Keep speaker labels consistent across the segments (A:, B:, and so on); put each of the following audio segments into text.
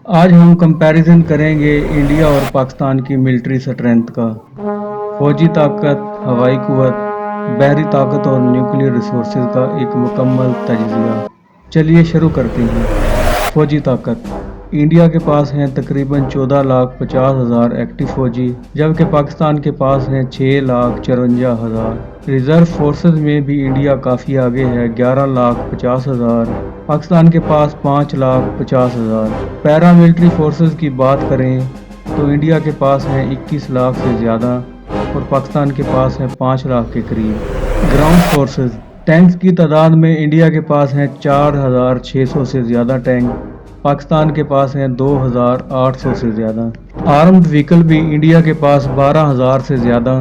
A: आज हम कंपैरिजन करेंगे इंडिया और पाकिस्तान की मिलिट्री स्ट्रेंथ का। फौजी ताकत, हवाई कुव्वत, बहरी ताकत और न्यूक्लियर रिसोर्सेज का एक मुकम्मल तजिज़िया। चलिए शुरू करते हैं। फौजी ताकत। इंडिया के पास हैं तकरीबन 14,50,000 एक्टिव फौजी, जबकि पाकिस्तान के पास हैं 6,54,000। रिजर्व फोर्सेस में भी इंडिया काफ़ी आगे है, 11,50,000। पाकिस्तान के पास 5,50,000। पैरामिलिट्री फोर्सेस की बात करें तो इंडिया के पास हैं 21 लाख से ज़्यादा और पाकिस्तान के पास हैं 5 लाख के करीब। Ground forces. टैंक्स की तादाद में इंडिया के पास हैं 4,600 से ज़्यादा टैंक, पाकिस्तान के पास हैं 2,800 से ज़्यादा। आर्म्ड व्हीकल भी इंडिया के पास 12,000 से ज़्यादा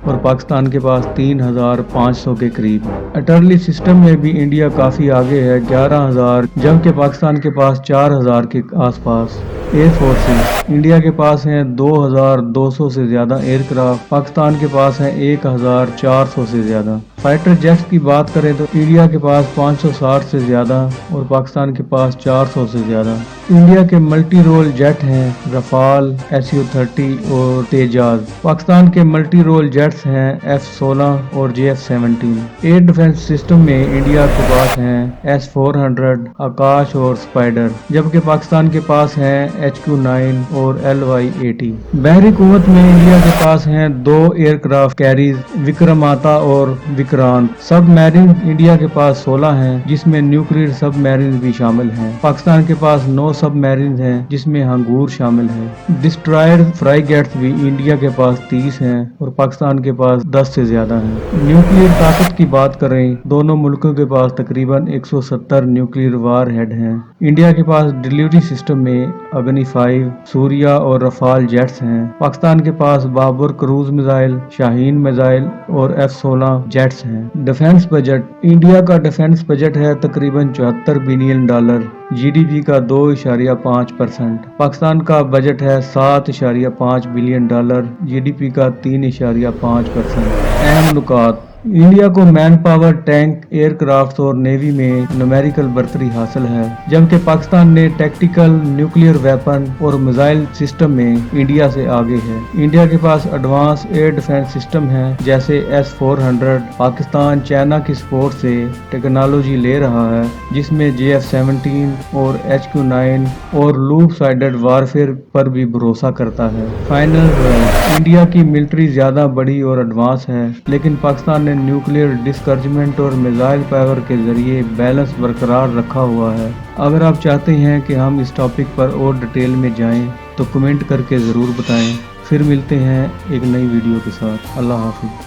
A: और पाकिस्तान के पास 3,500 के करीब। अर्टिलरी सिस्टम में भी इंडिया काफ़ी आगे है, 11,000, जबकि पाकिस्तान के पास 4,000 के आसपास। Air forces. इंडिया के पास हैं 2,200 से ज़्यादा एयरक्राफ्ट, पाकिस्तान के पास हैं 1,400 से ज़्यादा। फाइटर जेट्स की बात करें तो इंडिया के पास 560 से ज़्यादा और पाकिस्तान के पास 400 से ज़्यादा। इंडिया के मल्टी रोल जेट हैं रफाल, SU-30 और तेजाज। पाकिस्तान के मल्टी रोल जेट्स हैं F-16 और JF-17। एयर डिफेंस सिस्टम में इंडिया के पास हैं S-400, आकाश और स्पाइडर, जबकि पाकिस्तान के पास हैं HQ-9 और LY-80। बहरी कुव्वत में इंडिया के पास हैं 2 एयरक्राफ्ट कैरीज, विक्रमाता और विक्रांत। सब मैरिन इंडिया के पास 16 हैं, जिसमें न्यूक्लियर सब मैरिन भी शामिल हैं। पाकिस्तान के पास 9 सब मैरिन हैं, जिसमें हंगूर शामिल है। डिस्ट्रॉयर फ्राइगेट्स भी इंडिया के पास 30 हैं और पाकिस्तान के पास 10 से ज्यादा हैं। न्यूक्लियर ताकत की बात करें, दोनों मुल्कों के पास तकरीबन 170 न्यूक्लियर वार हेड हैं। इंडिया के पास डिलीवरी सिस्टम में अग्नि 5, सूर्या और रफाल जेट्स हैं। पाकिस्तान के पास Babur cruise missile, Shaheen missile और F-16 जेट्स हैं। Defence budget. इंडिया का डिफेंस बजट है तकरीबन $74 बिलियन, GDP का 2.5%। पाकिस्तान का बजट है $7.5 बिलियन, GDP का 3.5%। अहम नुकात। इंडिया को मैन पावर, टैंक, एयरक्राफ्ट और नेवी में न्यूमेरिकल बर्तरी हासिल है, जबकि पाकिस्तान ने टैक्टिकल, न्यूक्लियर वेपन और मिसाइल सिस्टम में इंडिया से आगे है। इंडिया के पास एडवांस एयर डिफेंस सिस्टम है जैसे S-400। पाकिस्तान चाइना की सपोर्ट से टेक्नोलॉजी ले रहा है, जिसमें JF-17 और HQ-9 और लूप साइडेड वारफेयर पर भी भरोसा करता है। Final result. इंडिया की मिलिट्री ज्यादा बड़ी और एडवांस है, लेकिन पाकिस्तान ने न्यूक्लियर डिस्करेजमेंट और मिसाइल पावर के जरिए बैलेंस बरकरार रखा हुआ है। अगर आप चाहते हैं कि हम इस टॉपिक पर और डिटेल में जाएं तो कमेंट करके ज़रूर बताएं। फिर मिलते हैं एक नई वीडियो के साथ। अल्लाह हाफिज़।